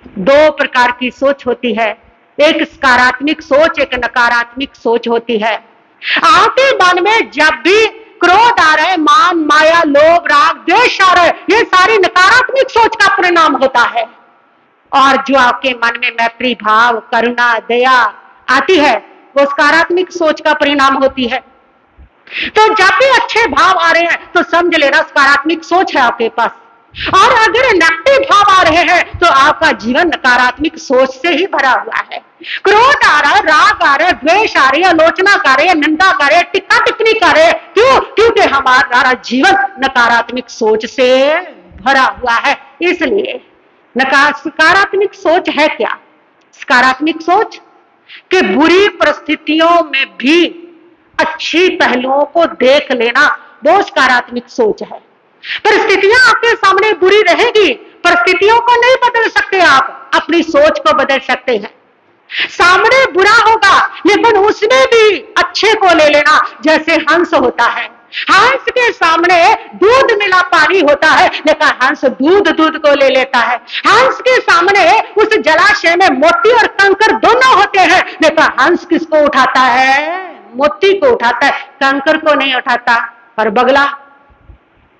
दो प्रकार की सोच होती है, एक सकारात्मक सोच, एक नकारात्मक सोच होती है। आपके मन में जब भी क्रोध आ रहे, मान, माया, लोभ, राग, द्वेष आ रहे, ये सारी नकारात्मक सोच का परिणाम होता है। और जो आपके मन में मैत्री भाव, करुणा, दया आती है, वो सकारात्मक सोच का परिणाम होती है। तो जब भी अच्छे भाव आ रहे हैं तो समझ लेना सकारात्मक सोच है आपके पास, और अगर नेगेटिव भाव आ रहे हैं तो आपका जीवन नकारात्मक सोच से ही भरा हुआ है। क्रोध आ रहा है, राग आ रहा है, द्वेष आ रही है, आलोचना कर रहे हैं, निंदा कर रहे हैं, टिक्का टिप्पणी कर रहे हैं, क्यों? क्योंकि हमारा जीवन नकारात्मक सोच से भरा हुआ है। इसलिए सकारात्मक सोच है क्या? सकारात्मक सोच कि बुरी परिस्थितियों में भी अच्छी पहलुओं को देख लेना, वो सकारात्मक सोच है। परिस्थितियां आपके सामने बुरी रहेगी, परिस्थितियों को नहीं बदल सकते आप, अपनी सोच को बदल सकते हैं। सामने बुरा होगा लेकिन उसमें भी अच्छे को ले लेना, जैसे हंस होता है, हंस के सामने दूध मिला पानी होता है, लेकिन हंस दूध को ले लेता है। हंस के सामने उस जलाशय में मोती और कंकर दोनों होते हैं, लेकिन हंस किसको उठाता है? मोती को उठाता है, कंकर को नहीं उठाता। पर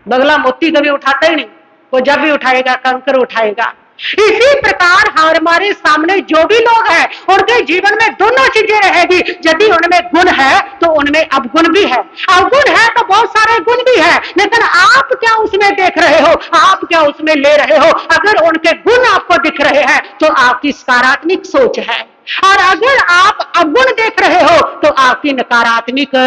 बगला मोती कभी उठाता ही नहीं, वो जब भी उठाएगा कंकर उठाएगा। इसी प्रकार हमारे सामने जो भी लोग हैं, उनके जीवन में दोनों चीजें रहेगी। यदि उनमें गुण है तो उनमें अवगुण भी है, अवगुण है तो बहुत सारे गुण भी है, लेकिन आप क्या उसमें देख रहे हो, आप क्या उसमें ले रहे हो? अगर उनके गुण आपको दिख रहे हैं तो आपकी सकारात्मक सोच है, और अगर आप अवगुण देख रहे हो तो आपकी नकारात्मक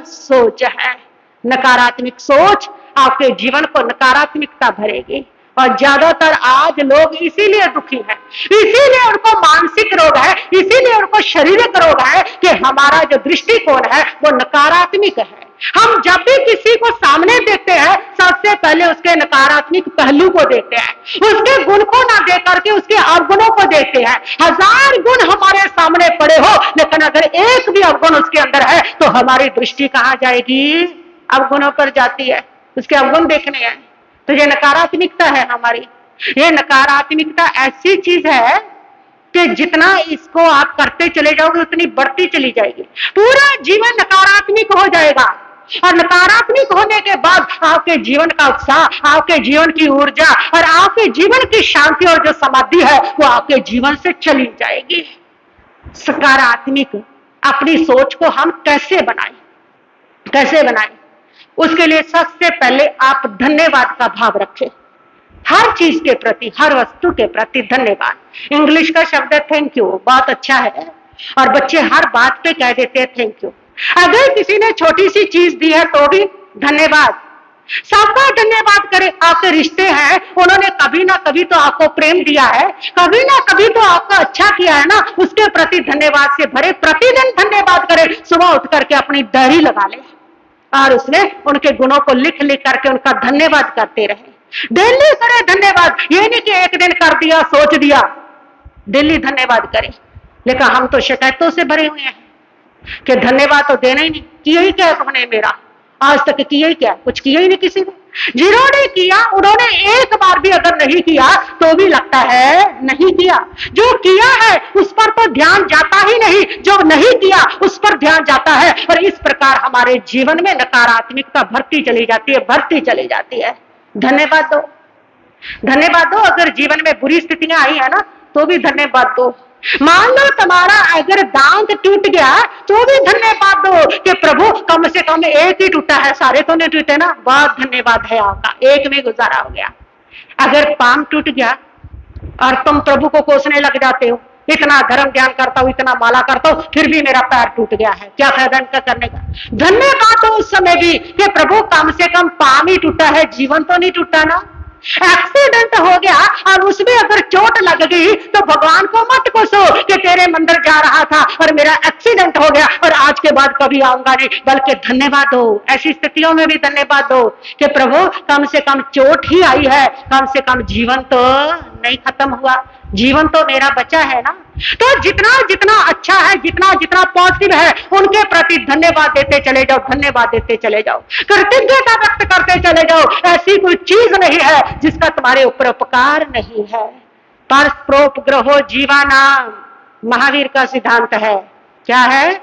सोच है। नकारात्मक सोच आपके जीवन को नकारात्मकता भरेगी, और ज्यादातर आज लोग इसीलिए दुखी हैं, इसीलिए उनको मानसिक रोग है, इसीलिए उनको शारीरिक रोग है कि हमारा जो दृष्टिकोण है वो नकारात्मक है। हम जब भी किसी को सामने देखते हैं, सबसे पहले उसके नकारात्मक पहलू को देखते हैं, उसके गुण को ना देख करके उसके अवगुणों को देखते हैं। 1000 गुण हमारे सामने पड़े हो, लेकिन अगर एक भी अवगुण उसके अंदर है तो हमारी दृष्टि कहां जाएगी? अवगुणों पर जाती है, उसके अवगुण देखने हैं। तो ये नकारात्मकता है हमारी। ये नकारात्मकता ऐसी चीज है कि जितना इसको आप करते चले जाओगे उतनी बढ़ती चली जाएगी, पूरा जीवन नकारात्मक हो जाएगा। और नकारात्मक होने के बाद आपके जीवन का उत्साह, आपके जीवन की ऊर्जा और आपके जीवन की शांति और जो समाधि है वो आपके जीवन से चली जाएगी। सकारात्मक अपनी सोच को हम कैसे बनाएं? उसके लिए सबसे पहले आप धन्यवाद का भाव रखें, हर चीज के प्रति, हर वस्तु के प्रति धन्यवाद। इंग्लिश का शब्द है थैंक यू, बहुत अच्छा है, और बच्चे हर बात पे कह देते हैं थैंक यू। अगर किसी ने छोटी सी चीज दी है तो भी धन्यवाद, सबका धन्यवाद करें। आपके रिश्ते हैं, उन्होंने कभी ना कभी तो आपको प्रेम दिया है, कभी ना कभी तो आपका अच्छा किया है ना, उसके प्रति धन्यवाद से भरे प्रतिदिन धन्यवाद करें। सुबह उठ करके अपनी डायरी लगा ले और उसमें उनके गुणों को लिख करके उनका धन्यवाद करते रहे। डेली करें धन्यवाद, ये नहीं कि एक दिन कर दिया, सोच दिया, डेली धन्यवाद करें। लेकिन हम तो शिकायतों से भरे हुए हैं कि धन्यवाद तो देना ही नहीं, किया ही क्या तुमने मेरा, आज तक किया ही क्या, कुछ किया ही नहीं किसी ने। जिन्होंने किया उन्होंने एक बार भी अगर नहीं किया तो भी लगता है नहीं किया, जो किया है उस पर तो ध्यान जाता ही नहीं, जो नहीं किया उस पर ध्यान जाता है। और इस प्रकार हमारे जीवन में नकारात्मकता बढ़ती चली जाती है। धन्यवाद दो। अगर जीवन में बुरी स्थितियां आई है ना तो भी धन्यवाद दो। मान लो तुम्हारा अगर दांत टूट गया तो भी धन्यवाद दो कि प्रभु कम से कम एक ही टूटा है, सारे तो नहीं टूटे ना, बहुत धन्यवाद है आपका, एक में गुजारा हो गया। अगर पांव टूट गया और तुम प्रभु को कोसने लग जाते हो, इतना धर्म ध्यान करता हूं, इतना माला करता हूं, फिर भी मेरा पैर टूट गया है, क्या फायदा इनका करने का? धन्यवाद दो उस समय भी कि प्रभु कम से कम पांव ही टूटा है, जीवन तो नहीं टूटा ना। एक्सीडेंट हो गया और उसमें अगर चोट लग गई तो भगवान को मत कोसो कि तेरे मंदिर जा रहा था और मेरा एक्सीडेंट हो गया और आज के बाद कभी आऊंगा नहीं, बल्कि धन्यवाद दो। ऐसी स्थितियों में भी धन्यवाद दो कि प्रभु कम से कम चोट ही आई है, कम से कम जीवन तो नहीं खत्म हुआ, जीवन तो मेरा बचा है ना। तो जितना जितना अच्छा है, जितना जितना पॉजिटिव है, उनके प्रति धन्यवाद देते चले जाओ, धन्यवाद देते चले जाओ, कृतज्ञता व्यक्त करते चले जाओ। ऐसी कोई चीज नहीं है जिसका तुम्हारे ऊपर उपकार नहीं है। परस्परोपग्रहो जीवानाम, महावीर का सिद्धांत है। क्या है?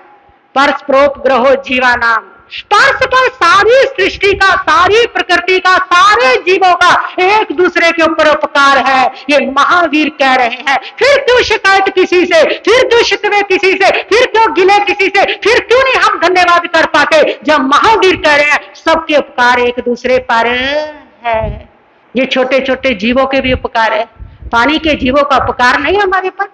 परस्परोपग्रहो जीवानाम। परस्पर सारी सृष्टि का, सारी प्रकृति का, सारे जीवों का एक दूसरे के ऊपर उपकार है, ये महावीर कह रहे हैं। फिर क्यों शिकायत किसी से, फिर क्यों शिकवे किसी से, फिर क्यों गिले किसी से, फिर क्यों नहीं हम धन्यवाद कर पाते जब महावीर कह रहे हैं सबके उपकार एक दूसरे पर है। ये छोटे छोटे जीवों के भी उपकार है, पानी के जीवों का उपकार नहीं हमारे पर,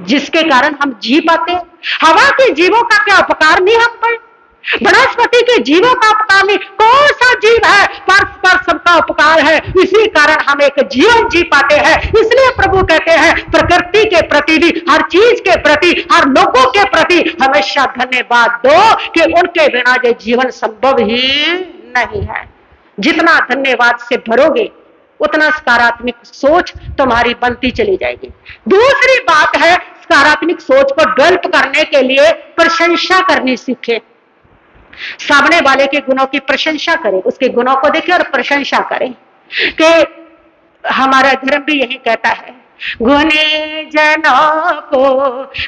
जिसके कारण हम जी पाते। हवा के जीवों का क्या उपकार नहीं हम पर, वनस्पति के जीवों का उपकार नहीं। कौन सा जीव है पर सबका उपकार है, इसी कारण हम एक जीवन जी पाते हैं। इसलिए प्रभु कहते हैं प्रकृति के प्रति भी, हर चीज के प्रति, हर लोगों के प्रति हमेशा धन्यवाद दो कि उनके बिना ये जीवन संभव ही नहीं है। जितना धन्यवाद से भरोगे उतना सकारात्मक सोच तुम्हारी बनती चली जाएगी। दूसरी बात है, सकारात्मक सोच को डेवलप करने के लिए प्रशंसा करनी सीखें। सामने वाले के गुणों की प्रशंसा करें, उसके गुणों को देखें और प्रशंसा करें। कि हमारा धर्म भी यही कहता है, गुणी जनों को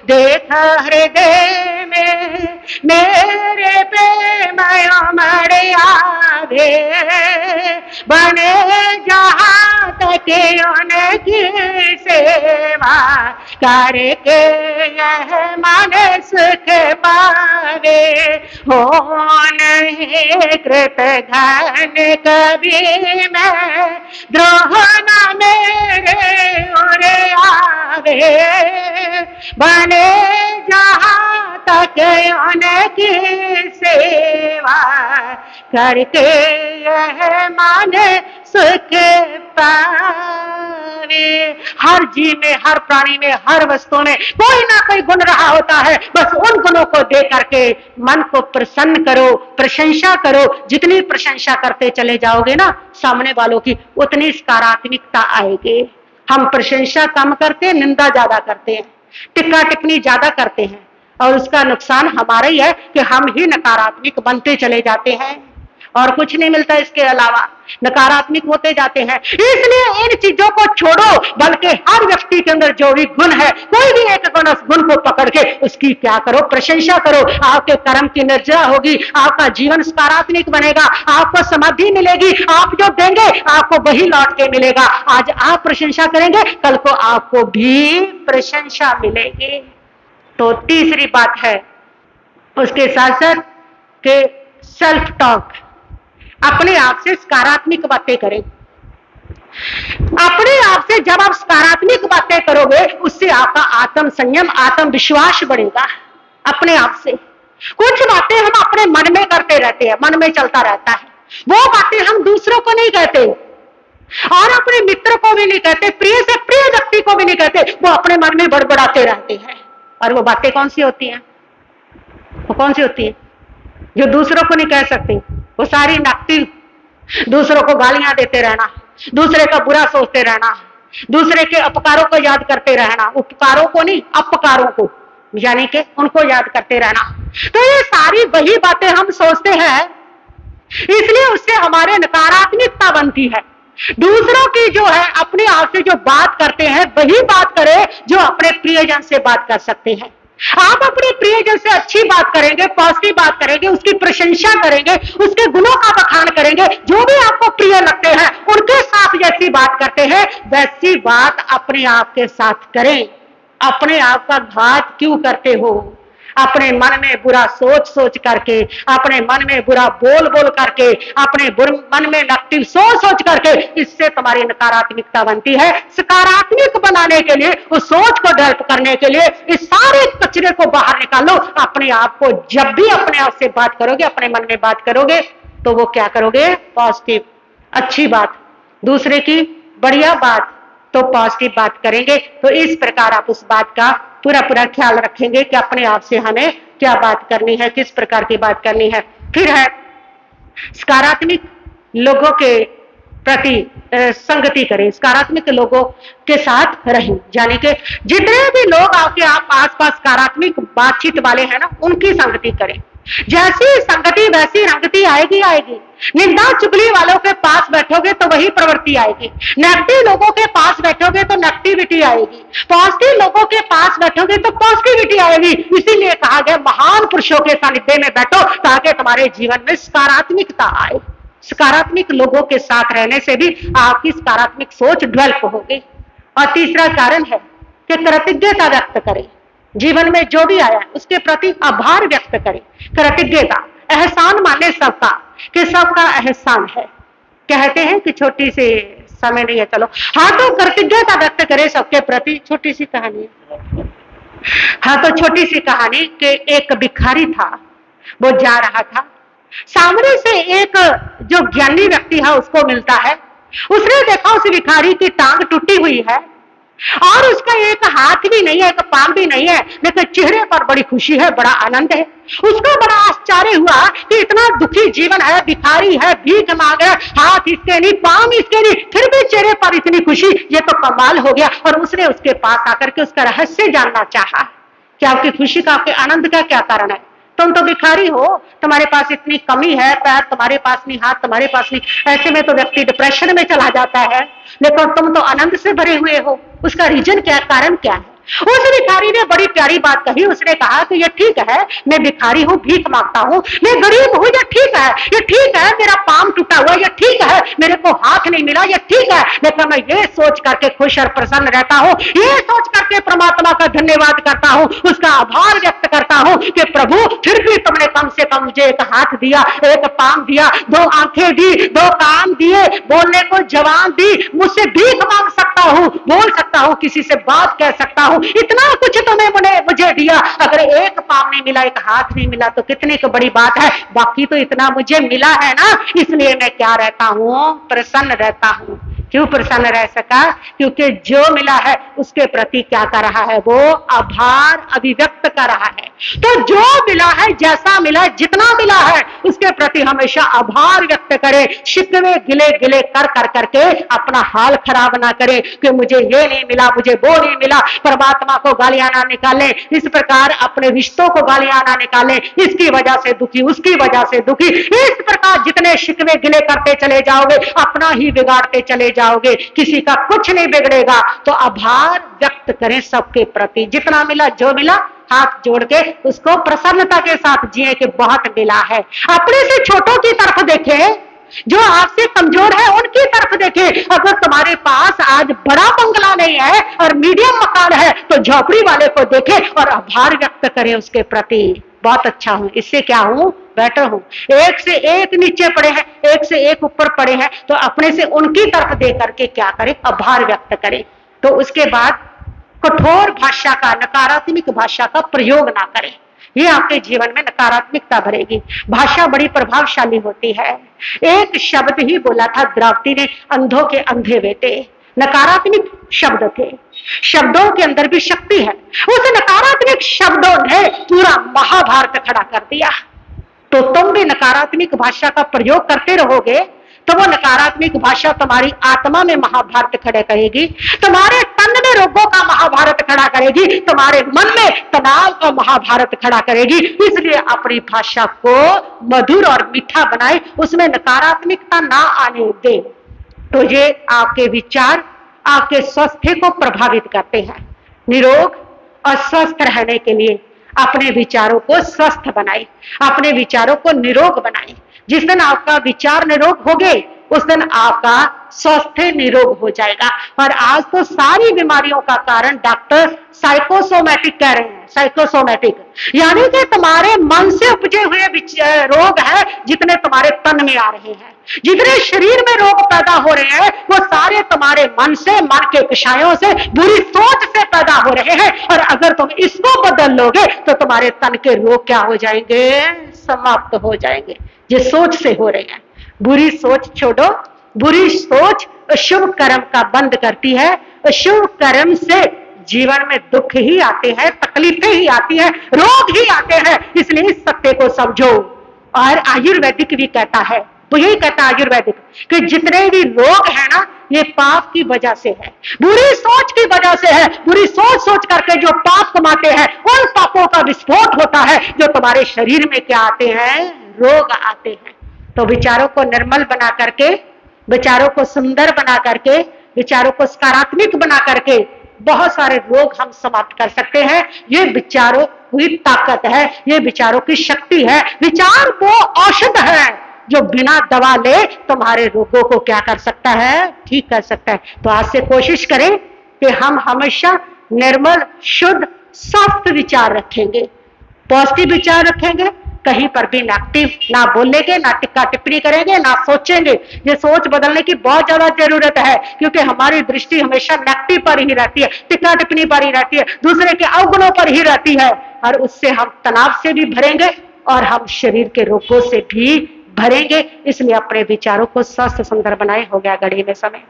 देख हृदय में मेरे प्रेम अमर आवे, बने जहां तक उनकी सेवा करके यह मन सुख पावे। हो नहीं कृत घन कभी मैं द्रोह न मेरे और आवे, बने जहां तक उनकी सेवा करके यह मन सुख पावे। हर जीव में, हर प्राणी में, हर वस्तु में कोई ना कोई गुण रहा होता है। बस उन गुणों को देख करके मन को प्रसन्न करो, प्रशंसा करो। जितनी प्रशंसा करते चले जाओगे ना सामने वालों की, उतनी सकारात्मकता आएगी। हम प्रशंसा कम करते हैं, निंदा ज्यादा करते हैं, टिक्का टिप्पणी ज्यादा करते हैं, और उसका नुकसान हमारा ही है कि हम ही नकारात्मक बनते चले जाते हैं और कुछ नहीं मिलता इसके अलावा, नकारात्मक होते जाते हैं। इसलिए इन चीजों को छोड़ो, बल्कि हर व्यक्ति के अंदर जो भी गुण है, कोई भी एक गुण, उस गुण को पकड़ के उसकी क्या करो, प्रशंसा करो। आपके कर्म की निर्जरा होगी, आपका जीवन सकारात्मक बनेगा, आपको समाधि मिलेगी। आप जो देंगे आपको वही लौट के मिलेगा। आज आप प्रशंसा करेंगे, कल को आपको भी प्रशंसा मिलेगी। तो तीसरी बात है उसके साथ साथ के सेल्फ टॉक, अपने आप से सकारात्मक बातें करें। अपने आप से जब आप सकारात्मक बातें करोगे, उससे आपका आत्म संयम, आत्मविश्वास बढ़ेगा। अपने आप से कुछ बातें हम अपने मन में करते रहते हैं, मन में चलता रहता है, वो बातें हम दूसरों को नहीं कहते और अपने मित्र को भी नहीं कहते, प्रिय से प्रिय व्यक्ति को भी नहीं कहते, वो अपने मन में बड़बड़ाते रहते हैं। और वो बातें कौन सी होती हैं? वो कौन सी होती है जो दूसरों को नहीं कह सकते? वो सारी नकती, दूसरों को गालियां देते रहना, दूसरे का बुरा सोचते रहना, दूसरे के अपकारों को याद करते रहना, उपकारों को नहीं अपकारों को, यानी कि उनको याद करते रहना। तो ये सारी वही बातें हम सोचते हैं, इसलिए उससे हमारे नकारात्मकता बनती है। दूसरों की जो है अपने आप से जो बात करते हैं वही बात करें जो अपने प्रियजन से बात कर सकते हैं। आप अपने प्रियजन से अच्छी बात करेंगे, पॉजिटिव बात करेंगे, उसकी प्रशंसा करेंगे, उसके गुणों का बखान करेंगे, जो भी आपको प्रिय लगते हैं उनके साथ जैसी बात करते हैं वैसी बात अपने आप के साथ करें। अपने आप का घात क्यों करते हो? अपने मन में बुरा सोच सोच करके, अपने मन में बुरा बोल बोल करके, अपने मन में नेगेटिव सोच सोच करके, इससे तुम्हारी नकारात्मकता बनती है। सकारात्मक बनाने के लिए, उस सोच को डेवलप करने के लिए इस सारे कचरे को बाहर निकालो। अपने आप को जब भी अपने आप से बात करोगे, अपने मन में बात करोगे, तो वो क्या करोगे? पॉजिटिव, अच्छी बात, दूसरे की बढ़िया बात, तो पॉजिटिव बात करेंगे। तो इस प्रकार आप उस बात का पूरा पूरा ख्याल रखेंगे कि अपने आप से हमें क्या बात करनी है, किस प्रकार की बात करनी है। फिर है सकारात्मक लोगों के प्रति संगति करें, सकारात्मक लोगों के साथ रहें, यानी कि जितने भी लोग आपके आप आसपास सकारात्मक बातचीत वाले हैं ना, उनकी संगति करें। जैसी संगति वैसी रंगती आएगी आएगी। निंदा चुगली वालों के पास बैठोगे तो वही प्रवृत्ति आएगी, नेगेटिव लोगों के पास बैठोगे तो नेगेटिविटी आएगी, पॉजिटिव लोगों के पास बैठोगे तो पॉजिटिविटी आएगी। इसीलिए कहा गया महान पुरुषों के सानिध्य में बैठो ताकि तुम्हारे जीवन में सकारात्मकता आए। सकारात्मक लोगों के साथ रहने से भी आपकी सकारात्मक सोच डेवलप होगी। और तीसरा कारण है कि कृतज्ञता व्यक्त करें। जीवन में जो भी आया उसके प्रति आभार व्यक्त करें, कृतज्ञता, एहसान माने सबका कि सबका एहसान है। कहते हैं कि छोटी सी समय नहीं है, चलो हाँ तो कृतज्ञता व्यक्त करें सबके प्रति। छोटी सी कहानी, हाँ तो छोटी सी कहानी कि एक भिखारी था, वो जा रहा था, सामने से एक जो ज्ञानी व्यक्ति है उसको मिलता है। उसने देखा उस भिखारी की टांग टूटी हुई है और उसका एक हाथ भी नहीं है, एक पांव भी नहीं है, लेकिन चेहरे पर बड़ी खुशी है, बड़ा आनंद है। उसको बड़ा आश्चर्य हुआ कि इतना दुखी जीवन है, भिखारी है, भीख मांग है, हाथ इसके नहीं, पांव इसके नहीं, फिर भी चेहरे पर इतनी खुशी, ये तो कमाल हो गया। और उसने उसके पास आकर के उसका रहस्य जानना चाहा कि आपकी खुशी का, आपके आनंद का क्या कारण है। तुम तो भिखारी हो, तुम्हारे पास इतनी कमी है, पैर तुम्हारे पास नहीं, हाथ तुम्हारे पास नहीं, ऐसे में तो व्यक्ति डिप्रेशन में चला जाता है, लेकिन तुम तो आनंद से भरे हुए हो। उसका रीजन क्या, कारण क्या है? उस भिखारी ने बड़ी प्यारी बात कही। उसने कहा कि ये ठीक है, मैं भिखारी हूँ, भीख मांगता हूँ, मैं गरीब हूँ, ये ठीक है, ये ठीक है, मेरा पांव टूटा हुआ, ये ठीक है, मेरे को हाथ नहीं मिला, ये ठीक है, लेकिन मैं ये सोच करके खुश और प्रसन्न रहता हूँ, ये सोच करके परमात्मा का धन्यवाद करता हूँ, उसका आभार व्यक्त करता हूँ कि प्रभु फिर भी तुमने कम से कम मुझे एक हाथ दिया, एक पांव दिया, दो आंखें दी, दो कान दिए, बोलने को जबान दी, मुझसे भीख मांग सकता हूँ, बोल सकता हूँ, किसी से बात कह सकता हूँ, इतना कुछ तुमने मुझे दिया। अगर एक पांव नहीं मिला, एक हाथ नहीं मिला तो कितनी को बड़ी बात है, बाकी तो इतना मुझे मिला है ना, इसलिए मैं क्या रहता हूं, प्रसन्न रहता हूं। क्यों प्रसन्न रह सका? क्योंकि जो मिला है उसके प्रति क्या कर रहा है, वो आभार अभिव्यक्त कर रहा है। तो जो मिला है, जैसा मिला, जितना मिला है, उसके प्रति हमेशा आभार व्यक्त करें। शिकवे गिले गिले कर कर करके अपना हाल खराब ना करें कि मुझे ये नहीं मिला, मुझे वो नहीं मिला, परमात्मा को गालियां ना निकालें, इस प्रकार अपने रिश्तों को गालियां ना निकालें, इसकी वजह से दुखी, उसकी वजह से दुखी, इस प्रकार जितने शिकवे गिले करते चले जाओगे अपना ही बिगाड़ते चले जाओगे, किसी का कुछ नहीं बिगड़ेगा। तो आभार व्यक्त करें सबके प्रति, जितना मिला, जो मिला, हाथ जोड़ के उसको प्रसन्नता के साथ जिए कि बहुत मिला है। अपने से छोटों की तरफ देखें, जो आपसे कमजोर है उनकी तरफ देखें। अगर तुम्हारे पास आज बड़ा बंगला नहीं है और मीडियम मकान है तो झोपड़ी वाले को देखें और आभार व्यक्त करें उसके प्रति, बहुत अच्छा हूं, इससे क्या हूं, बेटर हूं। एक से एक नीचे पड़े हैं, एक से एक ऊपर पड़े हैं, तो अपने से उनकी तरफ दे करके क्या करें, आभार व्यक्त करें। तो उसके बाद कठोर भाषा का, नकारात्मक भाषा का प्रयोग ना करें, ये आपके जीवन में नकारात्मकता भरेगी। भाषा बड़ी प्रभावशाली होती है। एक शब्द ही बोला था द्रौपदी ने, अंधों के अंधे बेटे, नकारात्मक शब्द थे। शब्दों के अंदर भी शक्ति है। उस नकारात्मक शब्दों ने पूरा महाभारत खड़ा कर दिया। तो तुम भी नकारात्मक भाषा का प्रयोग करते रहोगे तो वो नकारात्मक भाषा तुम्हारी आत्मा में महाभारत खड़े करेगी, तुम्हारे तन में रोगों का महाभारत खड़ा करेगी, तुम्हारे मन में तनाव का महाभारत खड़ा करेगी। इसलिए अपनी भाषा को मधुर और मीठा बनाए, उसमें नकारात्मकता ना आने दे। तो ये आपके विचार आपके स्वास्थ्य को प्रभावित करते हैं। निरोग और स्वस्थ रहने के लिए अपने विचारों को स्वस्थ बनाए, अपने विचारों को निरोग बनाए। जिस दिन आपका विचार निरोग हो गए उस दिन आपका स्वास्थ्य निरोग हो जाएगा। और आज तो सारी बीमारियों का कारण डॉक्टर साइकोसोमैटिक कह रहे हैं, साइकोसोमैटिक यानी कि तुम्हारे मन से उपजे हुए रोग है जितने तुम्हारे तन में आ रहे हैं, जितने शरीर में रोग पैदा हो रहे हैं वो सारे तुम्हारे मन से, मन के कषायों से, बुरी सोच से पैदा हो रहे हैं। और अगर तुम इसको बदल लोगे तो तुम्हारे तन के रोग क्या हो जाएंगे, समाप्त हो जाएंगे। ये सोच से हो रहे हैं। बुरी सोच छोड़ो, बुरी सोच अशुभ कर्म का बंद करती है। अशुभ कर्म से जीवन में दुख ही आते हैं, तकलीफें ही आती हैं, रोग ही आते हैं। इसलिए इस सत्य को समझो। और आयुर्वेदिक भी कहता है, तो यही कहता है आयुर्वेदिक कि जितने भी रोग है ना ये पाप की वजह से है, बुरी सोच की वजह से है, बुरी सोच सोच करके जो पाप कमाते हैं उन पापों का विस्फोट होता है, जो तुम्हारे शरीर में क्या आते हैं, रोग आते हैं। तो विचारों को निर्मल बना करके, विचारों को सुंदर बना करके, विचारों को सकारात्मक बना करके बहुत सारे रोग हम समाप्त कर सकते हैं। ये विचारों की ताकत है, ये विचारों की शक्ति है। विचार वो औषध है जो बिना दवा ले तुम्हारे रोगों को क्या कर सकता है, ठीक कर सकता है। तो आज से कोशिश करें कि हम हमेशा निर्मल, शुद्ध, स्वस्थ विचार रखेंगे, पॉजिटिव विचार रखेंगे, कहीं पर भी नेगेटिव ना बोलेंगे, ना टिक्का टिप्पणी करेंगे, ना सोचेंगे। ये सोच बदलने की बहुत ज्यादा जरूरत है, क्योंकि हमारी दृष्टि हमेशा नेगेटिव पर ही रहती है, टिक्का टिप्पणी पर ही रहती है, दूसरे के अवगुणों पर ही रहती है, और उससे हम तनाव से भी भरेंगे और हम शरीर के रोगों से भी भरेंगे। इसलिए अपने विचारों को स्वस्थ सुंदर बनाए। हो गया घड़ी में समय।